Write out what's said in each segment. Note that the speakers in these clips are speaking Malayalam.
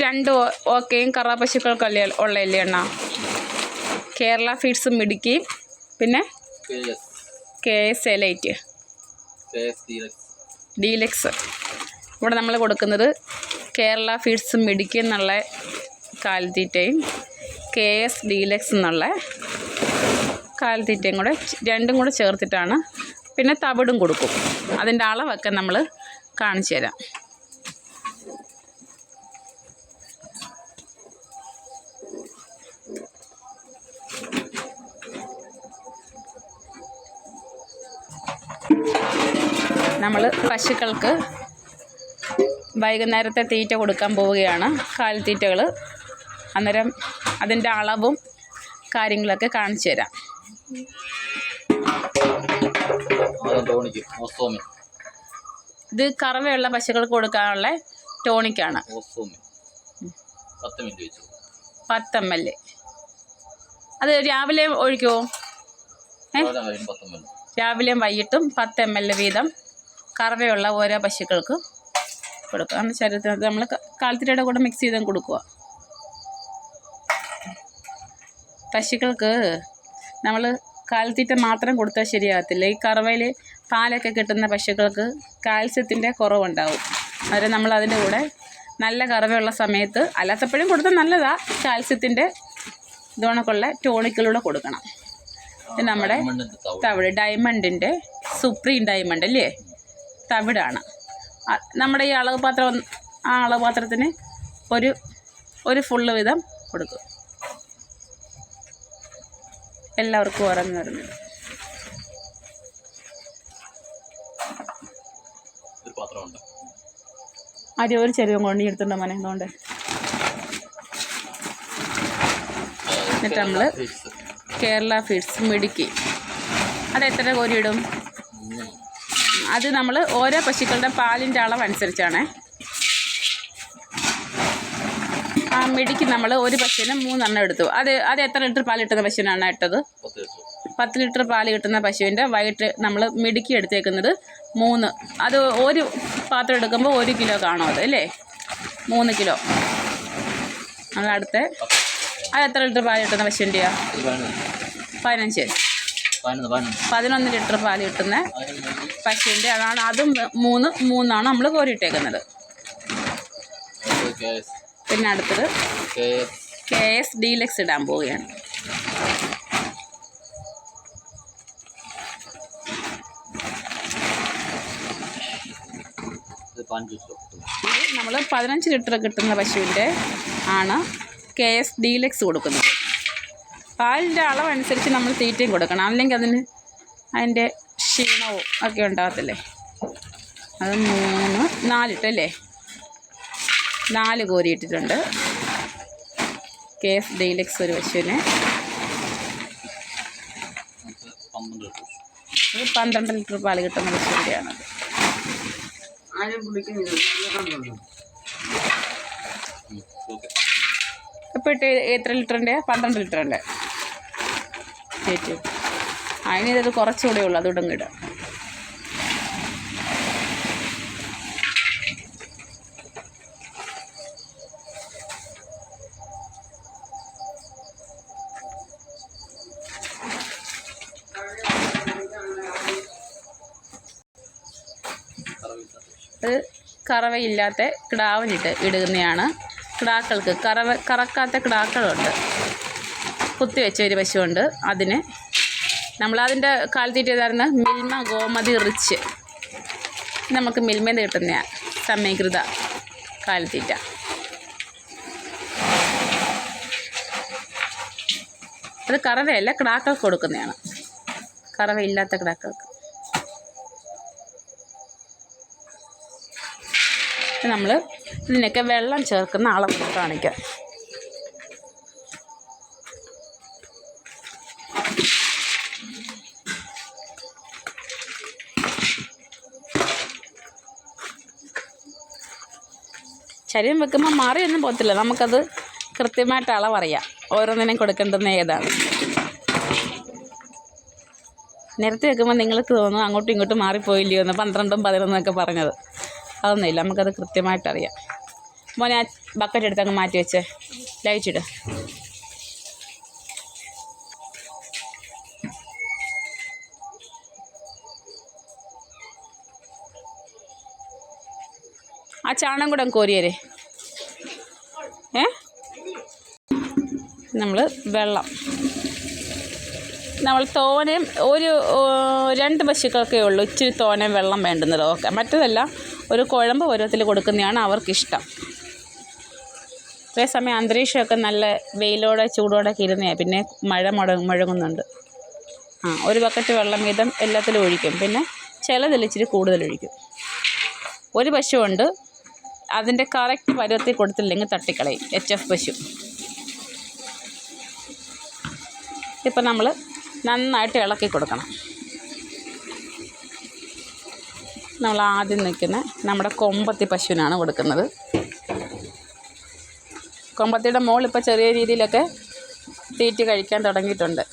രണ്ട് ഓക്കെയും കറവ പശുക്കൾക്കല്ലേ ഉള്ളതല്ലേ എണ്ണ? കേരള ഫീഡ്സും മിടുക്കിയും പിന്നെ KS എലൈറ്റ് ഡീലക്സ്. ഇവിടെ നമ്മൾ കൊടുക്കുന്നത് കേരള ഫീഡ്സും മിടുക്കി എന്നുള്ള കാലിത്തീറ്റയും KS ഡീലക്സ് എന്നുള്ള കാലിത്തീറ്റയും കൂടെ രണ്ടും കൂടെ ചേർത്തിട്ടാണ്. പിന്നെ തവിടും കൊടുക്കും. അതിൻ്റെ അളവൊക്കെ നമ്മൾ കാണിച്ചു തരാം. നമ്മൾ പശുക്കൾക്ക് വൈകുന്നേരത്തെ തീറ്റ കൊടുക്കാൻ പോവുകയാണ്, കാലിത്തീറ്റകൾ. അന്നേരം അതിൻ്റെ അളവും കാര്യങ്ങളൊക്കെ കാണിച്ചു തരാം. ഇത് കറവയുള്ള പശുക്കൾക്ക് കൊടുക്കാനുള്ള ടോണിക്കാണ്. 10 ml. അത് രാവിലെ ഒഴിക്കുമോ? രാവിലെയും വൈകിട്ടും 10 ml വീതം കറവയുള്ള ഓരോ പശുക്കൾക്ക് കൊടുക്കുക. അന്ന് ശരീരത്തിൽ നമ്മൾ കാലിത്തീറ്റയുടെ കൂടെ മിക്സ് ചെയ്തും കൊടുക്കുക. പശുക്കൾക്ക് നമ്മൾ കാലിത്തീറ്റ മാത്രം കൊടുത്താൽ ശരിയാകത്തില്ല. ഈ കറവയിൽ പാലൊക്കെ കിട്ടുന്ന പശുക്കൾക്ക് കാൽസ്യത്തിൻ്റെ കുറവുണ്ടാവും. അന്നേരം നമ്മൾ അതിൻ്റെ കൂടെ നല്ല കറവയുള്ള സമയത്ത്, അല്ലാത്തപ്പോഴും കൊടുത്താൽ നല്ലതാണ്, കാൽസ്യത്തിൻ്റെ ഇതുകൊണ്ടൊക്കെയുള്ള ടോണിക്കിലൂടെ കൊടുക്കണം. ഇത് നമ്മുടെ തവിട്, ഡയമണ്ടിൻ്റെ സുപ്രീം ഡയമണ്ട് അല്ലേ, തവിടാണ്. നമ്മുടെ ഈ അളവ് പാത്രം, ആ അളവ് പാത്രത്തിന് ഒരു ഫുള്ള് വീതം കൊടുക്കും. എല്ലാവർക്കും ഓരോന്ന് വരുന്നത്. ആദ്യം ഒരു ചെരുവം കൊണ്ട് എടുത്തുണ്ടോ മോനെ? അതുകൊണ്ട് എന്നിട്ട് നമ്മൾ കേരള ഫീഡ്സ് മിടുക്കി അത് എത്ര കോരിയിടും? അത് നമ്മൾ ഓരോ പശുക്കളുടെ പാലിൻ്റെ അളവ് അനുസരിച്ചാണ്. ആ മിടുക്കി നമ്മൾ ഒരു പശുവിന് 3 എണ്ണം എടുത്തു. അത് എത്ര ലിറ്റർ പാൽ കിട്ടുന്ന പശുവിനാണ് ഇട്ടത്? 10 ലിറ്റർ പാൽ കിട്ടുന്ന പശുവിൻ്റെ വൈകിട്ട് നമ്മൾ മിടുക്കി എടുത്തേക്കുന്നത് 3. അത് ഒരു പാത്രം എടുക്കുമ്പോൾ 1 കിലോ കാണും. അത് അല്ലേ, 3 കിലോ. അത് അത് എത്ര ലിറ്റർ പാൽ കിട്ടുന്ന പശുവിൻ്റെയാ? 11 ലിറ്റർ പാൽ കിട്ടുന്ന പശുവിൻ്റെ അതാണ്. അതും 3 നമ്മൾ കോരിയിട്ടേക്കുന്നത്. പിന്നെ അടുത്തത് KS ഡീലക്സ് ഇടാൻ പോവുകയാണ്. ഇത് നമ്മൾ 15 ലിറ്റർ കിട്ടുന്ന പശുവിൻ്റെ ആണ് KS ഡീലക്സ് കൊടുക്കുന്നത്. പാലിൻ്റെ അളവനുസരിച്ച് നമ്മൾ തീറ്റയും കൊടുക്കണം, അല്ലെങ്കിൽ അതിൻ്റെ ക്ഷീണവും ഒക്കെ ഉണ്ടാകത്തില്ലേ. അത് 4 ഇട്ടല്ലേ, 4 കോരിയിട്ടിട്ടുണ്ട്. KS ഡീലക്സ് ഒരു പശുവിന് 12 ലിറ്റർ പാൽ കിട്ടുന്ന പശുവിൻ്റെയാണത്. ഇപ്പോൾ ഇട്ട് എത്ര ലിറ്ററിൻ്റെ? 12 ലിറ്ററിൻ്റെ ഏറ്റവും. അതിനിത് കുറച്ചുകൂടെ ഉള്ളൂ, അതുകൊണ്ടങ്ങ് ഇടാം. അത് കറവയില്ലാത്ത കിടാവിനിട്ട് ഇടുന്നതാണ്. കിടാക്കൾക്ക് കറക്കാത്ത കിടാക്കളുണ്ട്, കുത്തിവെച്ച ഒരു പശുവുണ്ട്. അതിന് നമ്മളതിൻ്റെ കാലിത്തീറ്റ ഏതായിരുന്നു? മിൽമ ഗോമതി റിച്ച്. നമുക്ക് മിൽമയിൽ നിന്ന് കിട്ടുന്നതാണ് സമീകൃത കാലിത്തീറ്റ. അത് കറവയല്ല, കിടാക്കൾക്ക് കൊടുക്കുന്നതാണ്, കറവയില്ലാത്ത കിടാക്കൾക്ക്. നമ്മൾ ഇതിനൊക്കെ വെള്ളം ചേർക്കുന്ന അളവ് കാണിക്കാം. ശരീരം വെക്കുമ്പോൾ മാറിയൊന്നും പോകത്തില്ല, നമുക്കത് കൃത്യമായിട്ട് അളവറിയാം, ഓരോന്നിനും കൊടുക്കേണ്ടുന്ന ഏതാണ്. നിരത്തി വെക്കുമ്പോൾ നിങ്ങൾക്ക് തോന്നും അങ്ങോട്ടും ഇങ്ങോട്ടും മാറിപ്പോയില്ലയോ എന്ന്, 12ഉം 11 ഒക്കെ പറഞ്ഞത്. അതൊന്നുമില്ല, നമുക്കത് കൃത്യമായിട്ടറിയാം. മോനെ ആ ബക്കറ്റ് എടുത്തങ്ങ് മാറ്റി വെച്ചേ. ലൈറ്റിട്. ആ ചാണം കൂടെ കോരിയേരെ. നമ്മൾ വെള്ളം നമ്മൾ തോനെയും ഒരു 2 പശുക്കൾക്കേ ഉള്ളൂ ഇച്ചിരി തോനെയും വെള്ളം വേണ്ടുന്നത്. ഓക്കെ, മറ്റതെല്ലാം ഒരു കുഴമ്പ് പരുവത്തിൽ കൊടുക്കുന്നതാണ് അവർക്കിഷ്ടം. അതേസമയം അന്തരീക്ഷമൊക്കെ നല്ല വെയിലോടെ ചൂടോടൊക്കെ ഇരുന്നേ, പിന്നെ മഴ മുഴങ്ങുന്നുണ്ട്. ഒരു ബക്കറ്റ് വെള്ളം വീതം എല്ലാത്തിലും ഒഴിക്കും. പിന്നെ ചിലതിൽ ഇച്ചിരി കൂടുതലൊഴിക്കും. ഒരു പശുവുണ്ട്, അതിൻ്റെ കറക്റ്റ് പരുവത്തിൽ കൊടുത്തില്ലെങ്കിൽ തട്ടിക്കളയും, HF പശു. ഇപ്പം നമ്മൾ നന്നായിട്ട് ഇളക്കി കൊടുക്കണം. നമ്മൾ ആദ്യം നിൽക്കുന്ന നമ്മുടെ കൊമ്പത്തി പശുവിനാണ് കൊടുക്കുന്നത്. കൊമ്പത്തിയുടെ മോൾ ഇപ്പോൾ ചെറിയ രീതിയിലൊക്കെ തീറ്റി കഴിക്കാൻ തുടങ്ങിയിട്ടുണ്ട്.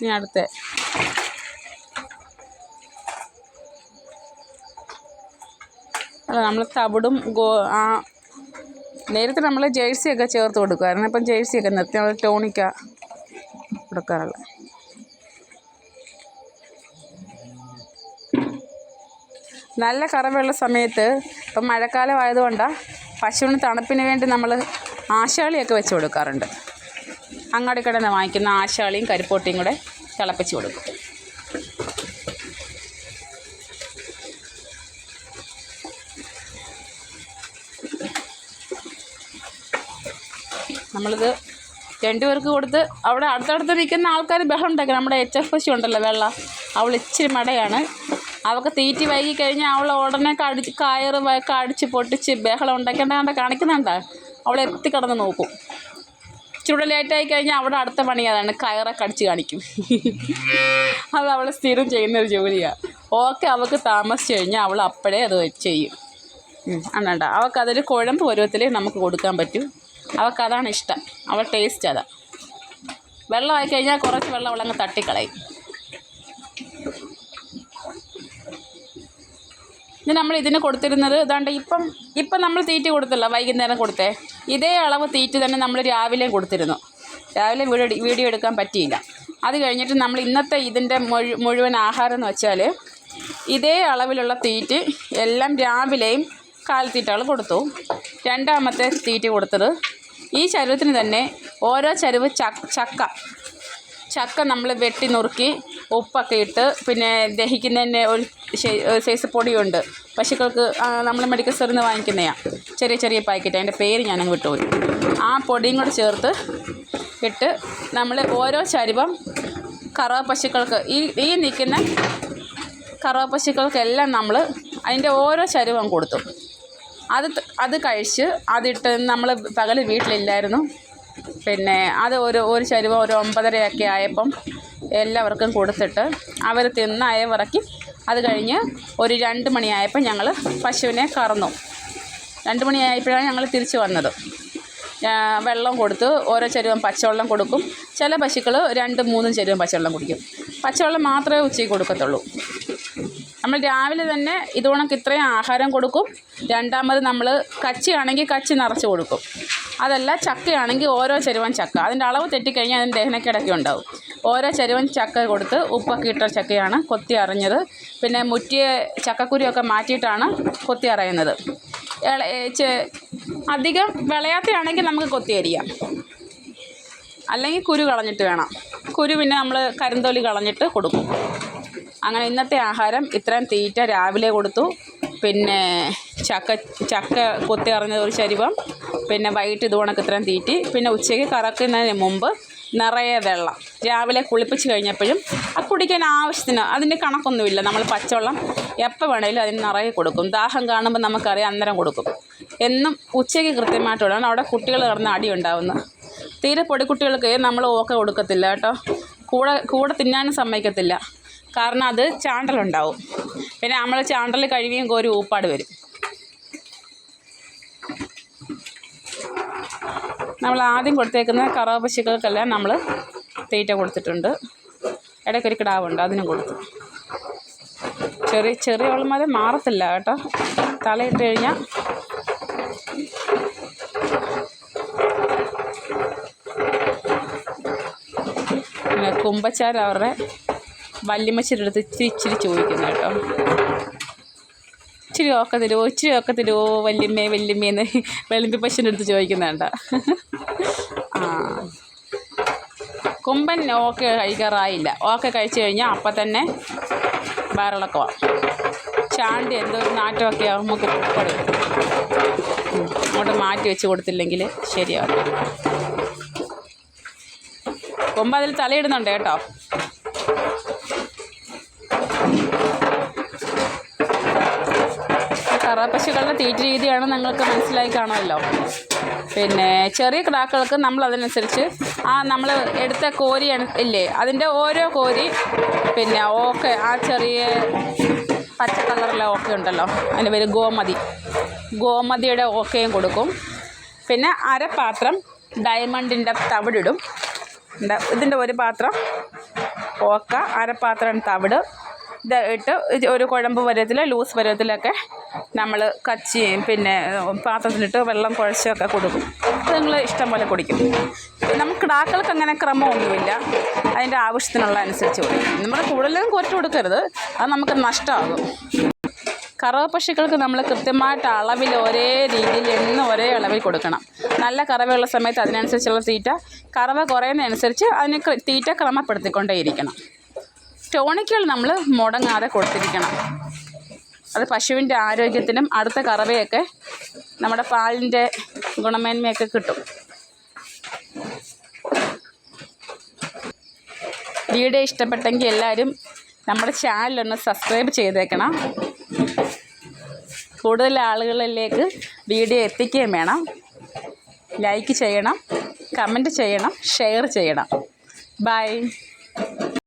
ഇനി അടുത്ത നമ്മൾ തവിടും നേരത്തെ നമ്മൾ ജേഴ്സിയൊക്കെ ചേർത്ത് കൊടുക്കുമായിരുന്നു. ഇപ്പം ജേഴ്സിയൊക്കെ നിർത്തി നമ്മൾ ടോണിക്ക കൊടുക്കാറുള്ളത്. നല്ല കറവയുള്ള സമയത്ത് ഇപ്പം മഴക്കാലം ആയതുകൊണ്ടാണ് പശുവിന് തണുപ്പിന് വേണ്ടി നമ്മൾ ആശാളിയൊക്കെ വെച്ച് കൊടുക്കാറുണ്ട്. അങ്ങാടി കടന്ന് വാങ്ങിക്കുന്ന ആശാളിയും കരിപ്പോട്ടിയും കൂടെ തിളപ്പിച്ച് കൊടുക്കും. നമ്മളിത് 2 പേർക്ക് കൊടുത്ത് അവിടെ അടുത്തടുത്ത് നിൽക്കുന്ന ആൾക്കാർ ബഹളം ഉണ്ടാക്കി. നമ്മുടെ HF പശു ഉണ്ടല്ലോ വെള്ള, അവൾ ഇച്ചിരി മടയാണ്. അവൾക്ക് തീറ്റി വൈകി കഴിഞ്ഞാൽ അവൾ ഉടനെ കയറ് അടിച്ച് പൊട്ടിച്ച് ബഹളം ഉണ്ടാക്കേണ്ട കാണിക്കുന്നുണ്ട്. അവളെ എത്തിക്കിടന്ന് നോക്കും. ഇച്ചിരി ലേറ്റായി കഴിഞ്ഞാൽ അവിടെ അടുത്ത പണി അതാണ്, കയറൊക്കെ അടിച്ച് കാണിക്കും. അത് അവൾ സ്ഥിരം ചെയ്യുന്നൊരു ജോലിയാണ്. ഓക്കെ, അവൾക്ക് താമസിച്ച് കഴിഞ്ഞാൽ അവൾ അപ്പോഴേ അത് ചെയ്യും. അന്നണ്ട അവൾക്കതൊരു കുഴമ്പ് പരുവത്തിലേ നമുക്ക് കൊടുക്കാൻ പറ്റും. അവൾക്കതാണ് ഇഷ്ടം, അവൾ ടേസ്റ്റ് അതാണ്. വെള്ളമായി കഴിഞ്ഞാൽ കുറച്ച് വെള്ളം അവളങ്ങ് തട്ടിക്കളയും. ഇനി നമ്മൾ ഇതിന് കൊടുത്തിരുന്നത് ഇതാണ്ട് ഇപ്പം നമ്മൾ തീറ്റ കൊടുത്തില്ല, വൈകുന്നേരം കൊടുത്തേ. ഇതേ അളവ് തീറ്റ തന്നെ നമ്മൾ രാവിലെയും കൊടുത്തിരുന്നു. രാവിലെ വീഡിയോ എടുക്കാൻ പറ്റിയില്ല. അത് കഴിഞ്ഞിട്ട് നമ്മൾ ഇന്നത്തെ ഇതിൻ്റെ മുഴുവൻ ആഹാരം എന്ന് വെച്ചാൽ ഇതേ അളവിലുള്ള തീറ്റ എല്ലാം രാവിലെയും കാലിത്തീറ്റകൾ കൊടുത്തു. രണ്ടാമത്തെ തീറ്റ കൊടുത്തത് ഈ ചരുവത്തിന് തന്നെ ഓരോ ചരുവ് ചക്ക നമ്മൾ വെട്ടി നുറുക്കി ഉപ്പൊക്കെ ഇട്ട്, പിന്നെ ദഹിക്കുന്നതിൻ്റെ ഒരു സൈസ് പൊടിയുണ്ട് പശുക്കൾക്ക്, നമ്മൾ മെഡിക്കൽ സ്റ്റോറിൽ നിന്ന് വാങ്ങിക്കുന്നതാണ്, ചെറിയ ചെറിയ പാക്കറ്റ്. അതിൻ്റെ പേര് ഞാനങ്ങ് വിട്ടുപോയി. ആ പൊടിയും കൂടെ ചേർത്ത് ഇട്ട് നമ്മൾ ഓരോ ചരുവം കറവ പശുക്കൾക്ക്, ഈ നിൽക്കുന്ന കറവ പശുക്കൾക്കെല്ലാം നമ്മൾ അതിൻ്റെ ഓരോ ചരുവം കൊടുത്തു. അത് കഴിച്ച് അതിട്ട് നമ്മൾ പകൽ വീട്ടിലില്ലായിരുന്നു. പിന്നെ അത് ഒരു ചരുവം ഒരു 9:30 ആയപ്പം എല്ലാവർക്കും കൊടുത്തിട്ട് അവർ തിന്നയവിറക്കി. അത് കഴിഞ്ഞ് ഒരു 2 മണിയായപ്പോൾ ഞങ്ങൾ പശുവിനെ കറന്നു. 2 മണിയായപ്പോഴാണ് ഞങ്ങൾ തിരിച്ച് വന്നത്. വെള്ളം കൊടുത്ത് ഓരോ ചരുവം പച്ചവെള്ളം കൊടുക്കും. ചില പശുക്കൾ 2-3 ചരുവം പച്ചവെള്ളം കുടിക്കും. പച്ചവെള്ളം മാത്രമേ ഉച്ചയ്ക്ക് കൊടുക്കത്തുള്ളൂ. നമ്മൾ രാവിലെ തന്നെ ഇതുകണക്ക് ഇത്രയും ആഹാരം കൊടുക്കും. രണ്ടാമത് നമ്മൾ കച്ചിയാണെങ്കിൽ കച്ചി നിറച്ച് കൊടുക്കും. അതല്ല ചക്കയാണെങ്കിൽ ഓരോ ചരുവൻ ചക്ക. അതിൻ്റെ അളവ് തെറ്റിക്കഴിഞ്ഞാൽ അതിന് ദഹനക്കിടയ്ക്ക് ഉണ്ടാവും. ഓരോ ചരുവൻ ചക്ക കൊടുത്ത് ഉപ്പൊക്കെ ഇട്ട ചക്കയാണ് കൊത്തി അറിഞ്ഞത്. പിന്നെ മുറ്റിയ ചക്കക്കുരിയൊക്കെ മാറ്റിയിട്ടാണ് കൊത്തി അറിയുന്നത്. അധികം വിളയാത്തയാണെങ്കിൽ നമുക്ക് കൊത്തി അരിയാം, അല്ലെങ്കിൽ കുരു കളഞ്ഞിട്ട് വേണം. കുരു പിന്നെ നമ്മൾ കരിന്തൊലി കളഞ്ഞിട്ട് കൊടുക്കും. അങ്ങനെ ഇന്നത്തെ ആഹാരം ഇത്രയും തീറ്റ രാവിലെ കൊടുത്തു. പിന്നെ ചക്ക കൊത്തി അറിഞ്ഞത് ഒരു ചരുവം, പിന്നെ വൈകിട്ട് ഇതുകണക്ക് ഇത്രയും തീറ്റി, പിന്നെ ഉച്ചയ്ക്ക് കറക്കുന്നതിന് മുമ്പ് നിറയെ വെള്ളം. രാവിലെ കുളിപ്പിച്ച് കഴിഞ്ഞപ്പോഴും അത് കുടിക്കാൻ ആവശ്യത്തിന്, അതിൻ്റെ കണക്കൊന്നുമില്ല. നമ്മൾ പച്ചവെള്ളം എപ്പോൾ വേണമെങ്കിലും അതിന് നിറയെ കൊടുക്കും. ദാഹം കാണുമ്പോൾ നമുക്കറിയാം, അന്നേരം കൊടുക്കും. എന്നും ഉച്ചയ്ക്ക് കൃത്യമായിട്ട് വിടണം. അവിടെ കുട്ടികൾ കിടന്ന് അടി ഉണ്ടാവുന്നത്. തീരെ പൊടിക്കുട്ടികൾക്ക് നമ്മൾ ഓക്കെ കൊടുക്കത്തില്ല കേട്ടോ. കൂടെ തിന്നാനും സമ്മതിക്കത്തില്ല. കാരണം അത് ചാണ്ടലുണ്ടാവും. പിന്നെ നമ്മൾ ചാണ്ടൽ കഴുകിയും കോരി ഊപ്പാട് വരും. നമ്മൾ ആദ്യം കൊടുത്തേക്കുന്ന കറവ പശുക്കൾക്കെല്ലാം നമ്മൾ തീറ്റ കൊടുത്തിട്ടുണ്ട്. ഇടയ്ക്കൊരു കിടാവുണ്ട്, അതിനും കൊടുത്തു. ചെറിയ അവളുമാരെ മാറത്തില്ല കേട്ടോ, തലയിട്ട് കഴിഞ്ഞാൽ. കുമ്പച്ചാർ അവരുടെ വല്യമ്മച്ചിയുടെ അടുത്ത് ഇച്ചിരി ചോദിക്കുന്നു കേട്ടോ, ഇച്ചിരി ഒക്കെ തരുമോ വല്യമ്മേന്ന് വെളുമ്പി പശുവിൻ്റെ അടുത്ത് ചോദിക്കുന്നുണ്ട. ആ കുമ്പൻ ഓക്കെ കഴിക്കാറായില്ല. ഓക്കെ കഴിച്ചു കഴിഞ്ഞാൽ അപ്പം തന്നെ വയറിളക്കമാണ്. ചാണ്ടി എന്തോ ഒരു നാറ്റമൊക്കെ ആകുമ്പോൾ കുപ്പടും അങ്ങോട്ട് മാറ്റി വെച്ച് കൊടുത്തില്ലെങ്കിൽ ശരിയാവും. കൊമ്പ് അതിൽ തലയിടുന്നുണ്ട് കേട്ടോ. കറവപ്പശുക്കളുടെ തീറ്റ രീതിയാണ് നിങ്ങൾക്ക് മനസ്സിലായി കാണുമല്ലോ. പിന്നെ ചെറിയ കിടാക്കൾക്ക് നമ്മൾ അതിനനുസരിച്ച് നമ്മൾ എടുത്ത കോരി ഇല്ലേ, അതിൻ്റെ ഓരോ കോരി പിന്നെ ഓക്കെ ആ ചെറിയ പച്ച കളറിലെ ഓക്കെ ഉണ്ടല്ലോ, അതിൻ്റെ പേര് ഗോമതിയുടെ ഓക്കയും കൊടുക്കും. പിന്നെ അരപ്പാത്രം ഡയമണ്ടിൻ്റെ തവിടിടും. ഇതിൻ്റെ ഒരു പാത്രം ഓക്ക, അരപ്പാത്രം തവിട് ഇത് ഇട്ട് ഒരു കുഴമ്പ് പരുവത്തിൽ ലൂസ് പരുവത്തിലൊക്കെ നമ്മൾ പിന്നെ പാത്രത്തിലിട്ട് വെള്ളം കുഴച്ചൊക്കെ കൊടുക്കും. അത് നിങ്ങൾ ഇഷ്ടം പോലെ കുടിക്കും. നമുക്ക് കിടാക്കൾക്ക് അങ്ങനെ ക്രമമൊന്നുമില്ല, അതിൻ്റെ ആവശ്യത്തിനുള്ള അനുസരിച്ച് കൊടുക്കും. നമ്മൾ കൂടുതലും കുറച്ച് കൊടുക്കരുത്, അത് നമുക്ക് നഷ്ടമാകും. കറവ പശുക്കൾക്ക് നമ്മൾ കൃത്യമായിട്ട് അളവിൽ ഒരേ രീതിയിൽ എന്നും ഒരേ അളവിൽ കൊടുക്കണം. നല്ല കറവയുള്ള സമയത്ത് അതിനനുസരിച്ചുള്ള തീറ്റ, കറവ കുറയുന്നതനുസരിച്ച് അതിന് തീറ്റ ക്രമപ്പെടുത്തിക്കൊണ്ടേയിരിക്കണം. ടോണിക്കുകൾ നമ്മൾ മുടങ്ങാതെ കൊടുത്തിരിക്കണം. അത് പശുവിൻ്റെ ആരോഗ്യത്തിനും അടുത്ത കറവയൊക്കെ നമ്മുടെ പാലിൻ്റെ ഗുണമേന്മയൊക്കെ കിട്ടും. വീഡിയോ ഇഷ്ടപ്പെട്ടെങ്കിൽ എല്ലാവരും നമ്മുടെ ചാനലൊന്ന് സബ്സ്ക്രൈബ് ചെയ്തേക്കണം. കൂടുതൽ ആളുകളിലേക്ക് വീഡിയോ എത്തിക്കുകയും വേണം. ലൈക്ക് ചെയ്യണം, കമൻറ്റ് ചെയ്യണം, ഷെയർ ചെയ്യണം. ബൈ.